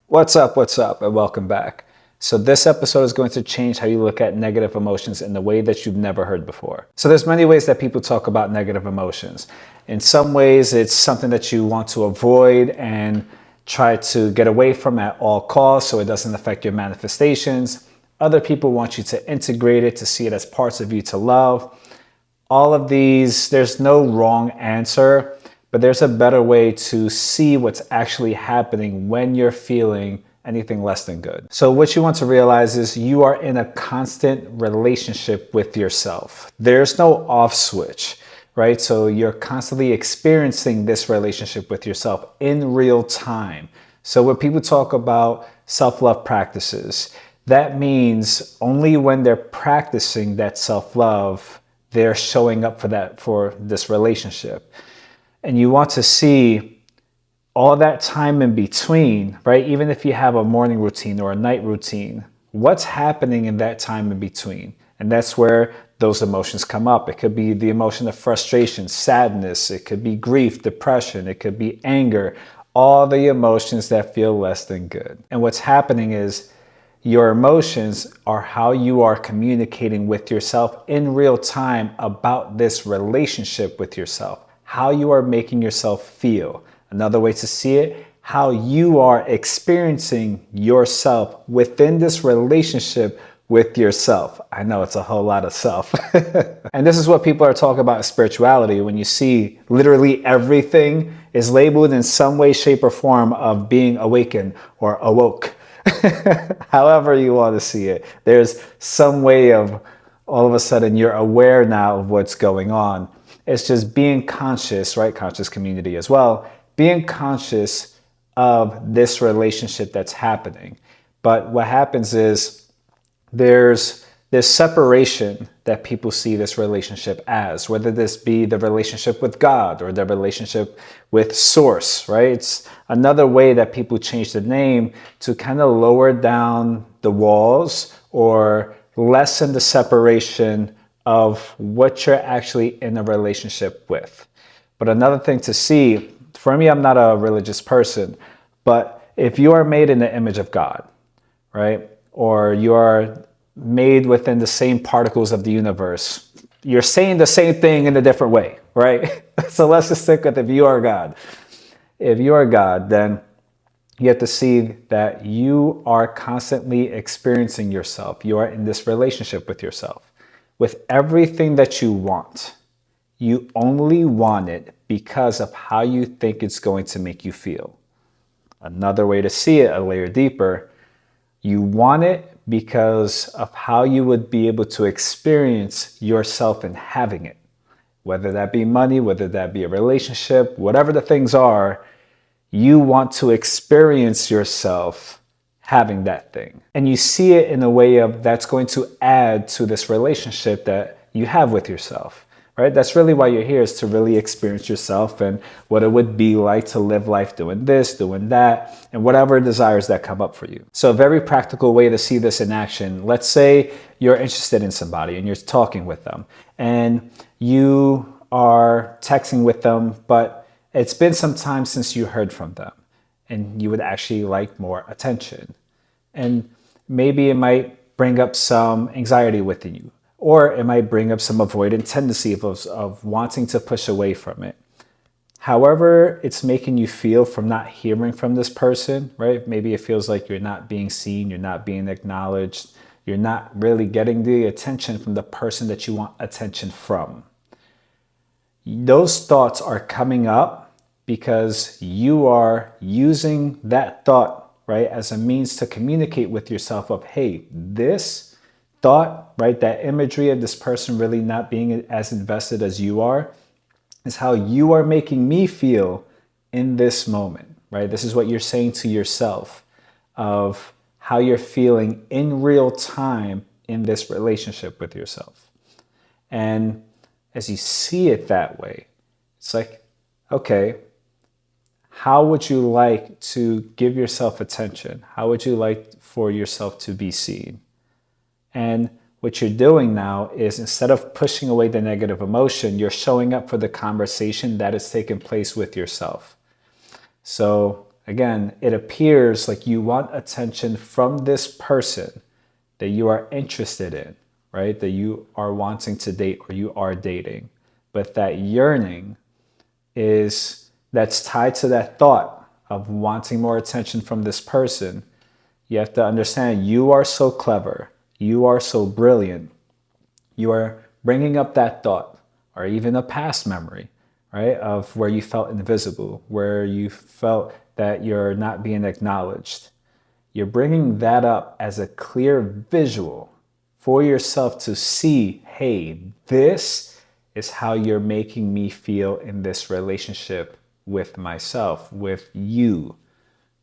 What's up, and welcome back. So this episode is going to change how you look at negative emotions in a way that you've never heard before. So there's many ways that people talk about negative emotions. In some ways, it's something that you want to avoid and try to get away from at all costs so it doesn't affect your manifestations. Other people want you to integrate it, to see it as parts of you to love. All of these, there's no wrong answer. But there's a better way to see what's actually happening when you're feeling anything less than good. So what you want to realize is you are in a constant relationship with yourself. There's no off switch, right? So you're constantly experiencing this relationship with yourself in real time. So when people talk about self-love practices, that means only when they're practicing that self-love, they're showing up for this relationship. And you want to see all that time in between, right? Even if you have a morning routine or a night routine, what's happening in that time in between? And that's where those emotions come up. It could be the emotion of frustration, sadness. It could be grief, depression. It could be anger, all the emotions that feel less than good. And what's happening is your emotions are how you are communicating with yourself in real time about this relationship with yourself. How you are making yourself feel. Another way to see it, how you are experiencing yourself within this relationship with yourself. I know it's a whole lot of self. And this is what people are talking about in spirituality. When you see literally everything is labeled in some way, shape, or form of being awakened or awoke. However you want to see it. There's some way of all of a sudden you're aware now of what's going on. It's just being conscious, right? Conscious community as well. Being conscious of this relationship that's happening. But what happens is there's this separation that people see this relationship as, whether this be the relationship with God or the relationship with Source, right? It's another way that people change the name to kind of lower down the walls or lessen the separation of what you're actually in a relationship with. But another thing to see, for me, I'm not a religious person, but if you are made in the image of God, right? Or you are made within the same particles of the universe, you're saying the same thing in a different way, right? So let's just stick with if you are God. If you are God, then you have to see that you are constantly experiencing yourself. You are in this relationship with yourself. With everything that you want, you only want it because of how you think it's going to make you feel. Another way to see it, a layer deeper, you want it because of how you would be able to experience yourself in having it. Whether that be money, whether that be a relationship, whatever the things are, you want to experience yourself having that thing. And you see it in a way of that's going to add to this relationship that you have with yourself, right? That's really why you're here, is to really experience yourself and what it would be like to live life doing this, doing that, and whatever desires that come up for you. So a very practical way to see this in action, let's say you're interested in somebody and you're talking with them and you are texting with them, but it's been some time since you heard from them and you would actually like more attention. And maybe it might bring up some anxiety within you, or it might bring up some avoidant tendency of wanting to push away from it. However it's making you feel from not hearing from this person, right? Maybe it feels like you're not being seen, you're not being acknowledged, you're not really getting the attention from the person that you want attention from. Those thoughts are coming up because you are using that thought, right, as a means to communicate with yourself of, hey, this thought, right, that imagery of this person really not being as invested as you are is how you are making me feel in this moment, right? This is what you're saying to yourself of how you're feeling in real time in this relationship with yourself. And as you see it that way, it's like, okay, how would you like to give yourself attention? How would you like for yourself to be seen? And what you're doing now is, instead of pushing away the negative emotion, you're showing up for the conversation that is taking place with yourself. So Again, it appears like you want attention from this person that you are interested in, right? That you are wanting to date or you are dating. But that yearning that's tied to that thought of wanting more attention from this person. You have to understand you are so clever. You are so brilliant. You are bringing up that thought or even a past memory, right? Of where you felt invisible, where you felt that you're not being acknowledged. You're bringing that up as a clear visual for yourself to see, hey, this is how you're making me feel in this relationship with myself, with you,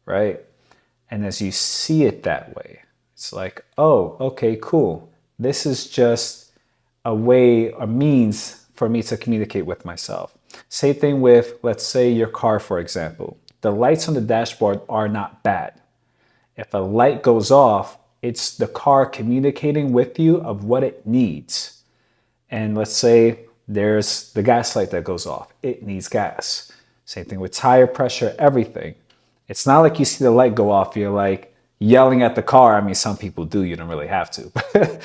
right? And as you see it that way, it's like, oh, okay, cool. This is just a way, a means for me to communicate with myself. Same thing with, let's say, your car, for example. The lights on the dashboard are not bad. If a light goes off, it's the car communicating with you of what it needs. And let's say there's the gas light that goes off. It needs gas. Same thing with tire pressure, everything. It's not like you see the light go off, you're like yelling at the car. I mean, some people do, you don't really have to.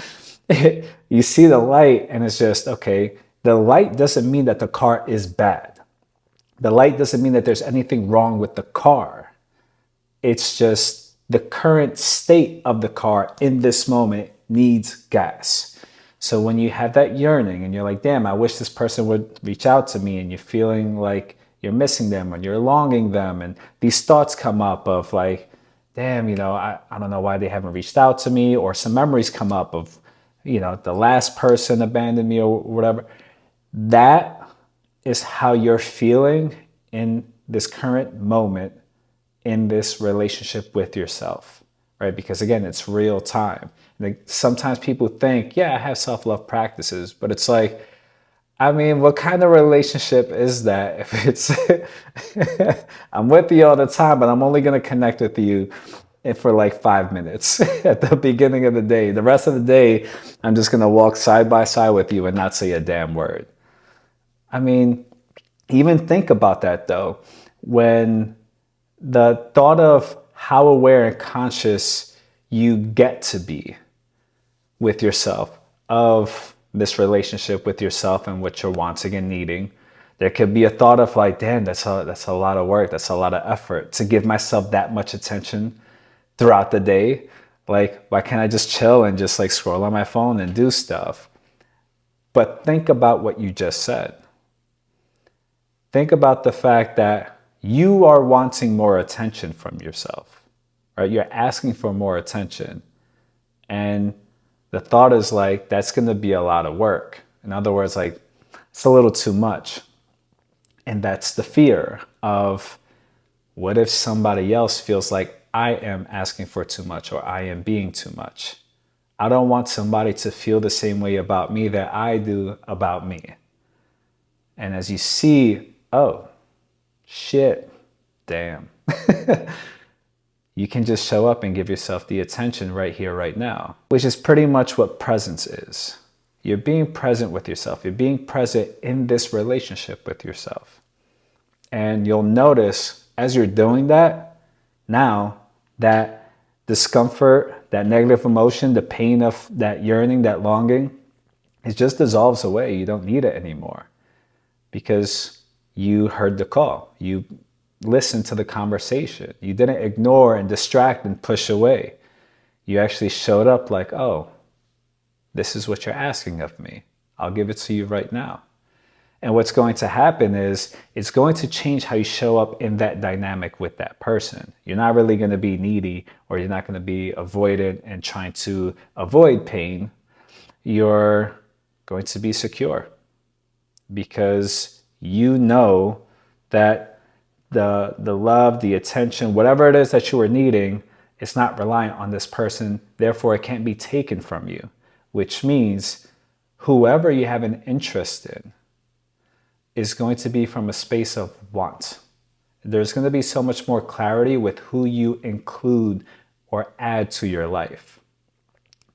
You see the light and it's just, okay, the light doesn't mean that the car is bad. The light doesn't mean that there's anything wrong with the car. It's just the current state of the car in this moment needs gas. So when you have that yearning and you're like, damn, I wish this person would reach out to me, and you're feeling like you're missing them or you're longing them, and these thoughts come up of like, damn, I don't know why they haven't reached out to me, or some memories come up of, the last person abandoned me or whatever. That is how you're feeling in this current moment in this relationship with yourself, right? Because again, it's real time. Like sometimes people think, yeah, I have self-love practices, but it's like, I mean, what kind of relationship is that if it's, I'm with you all the time, but I'm only going to connect with you for like 5 minutes at the beginning of the day. The rest of the day, I'm just going to walk side by side with you and not say a damn word. I mean, even think about that though, when the thought of how aware and conscious you get to be with yourself of this relationship with yourself and what you're wanting and needing. There could be a thought of like, damn, that's a lot of work. That's a lot of effort to give myself that much attention throughout the day. Like, why can't I just chill and just like scroll on my phone and do stuff? But think about what you just said. Think about the fact that you are wanting more attention from yourself, right? You're asking for more attention. And the thought is like, that's going to be a lot of work. In other words, like, it's a little too much. And that's the fear of, what if somebody else feels like I am asking for too much or I am being too much? I don't want somebody to feel the same way about me that I do about me. And as you see, oh, shit, damn. You can just show up and give yourself the attention right here, right now, which is pretty much what presence is. You're being present with yourself. You're being present in this relationship with yourself. And you'll notice as you're doing that, now that discomfort, that negative emotion, the pain of that yearning, that longing, it just dissolves away. You don't need it anymore because you heard the call. You listen to the conversation. You didn't ignore and distract and push away. You actually showed up like, oh, this is what you're asking of me. I'll give it to you right now. And what's going to happen is it's going to change how you show up in that dynamic with that person. You're not really going to be needy, or you're not going to be avoidant and trying to avoid pain. You're going to be secure because you know that the love, the attention, whatever it is that you are needing, it's not reliant on this person. Therefore, it can't be taken from you, which means whoever you have an interest in is going to be from a space of want. There's going to be so much more clarity with who you include or add to your life.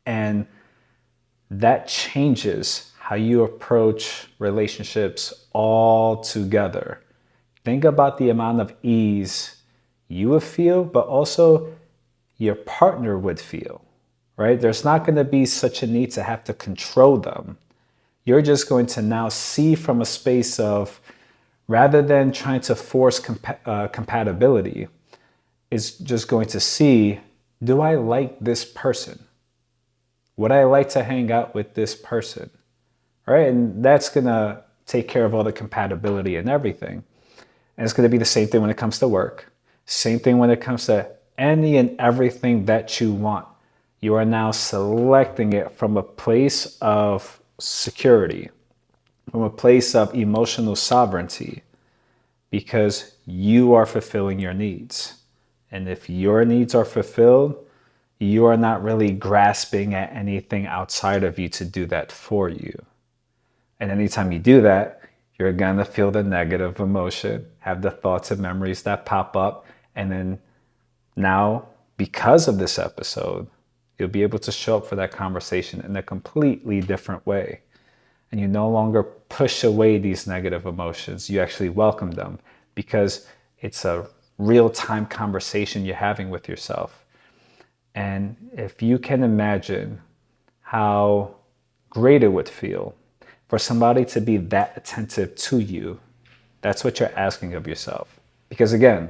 And that changes how you approach relationships altogether. Think about the amount of ease you would feel, but also your partner would feel, right? There's not going to be such a need to have to control them. You're just going to now see from a space of, rather than trying to force compatibility, is just going to see, do I like this person? Would I like to hang out with this person? Right? And that's going to take care of all the compatibility and everything. And it's going to be the same thing when it comes to work. Same thing when it comes to any and everything that you want. You are now selecting it from a place of security, from a place of emotional sovereignty, because you are fulfilling your needs. And if your needs are fulfilled, you are not really grasping at anything outside of you to do that for you. And anytime you do that, you're going to feel the negative emotion, have the thoughts and memories that pop up. And then now, because of this episode, you'll be able to show up for that conversation in a completely different way. And you no longer push away these negative emotions. You actually welcome them because it's a real-time conversation you're having with yourself. And if you can imagine how great it would feel for somebody to be that attentive to you, that's what you're asking of yourself. Because again,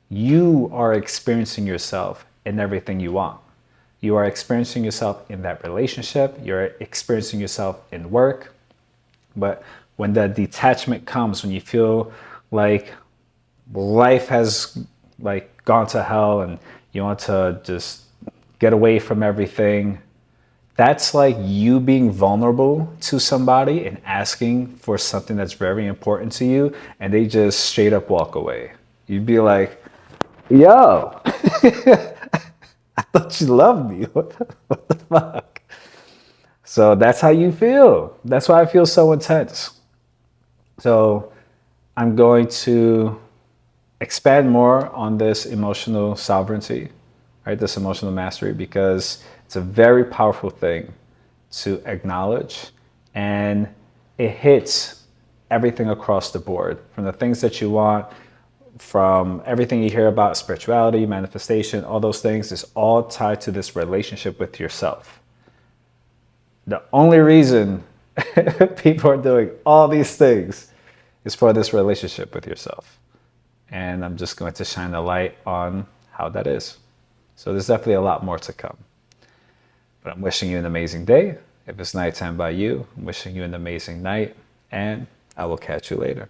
you are experiencing yourself in everything you want. You are experiencing yourself in that relationship. You're experiencing yourself in work. But when that detachment comes, when you feel like life has gone to hell and you want to just get away from everything, that's like you being vulnerable to somebody and asking for something that's very important to you, and they just straight up walk away. You'd be like, yo, I thought you loved me. What the fuck? So that's how you feel. That's why I feel so intense. So I'm going to expand more on this emotional sovereignty, right? This emotional mastery, because it's a very powerful thing to acknowledge, and it hits everything across the board, from the things that you want, from everything you hear about spirituality, manifestation, all those things is all tied to this relationship with yourself. The only reason people are doing all these things is for this relationship with yourself. And I'm just going to shine a light on how that is. So there's definitely a lot more to come. But I'm wishing you an amazing day. If it's nighttime by you, I'm wishing you an amazing night, and I will catch you later.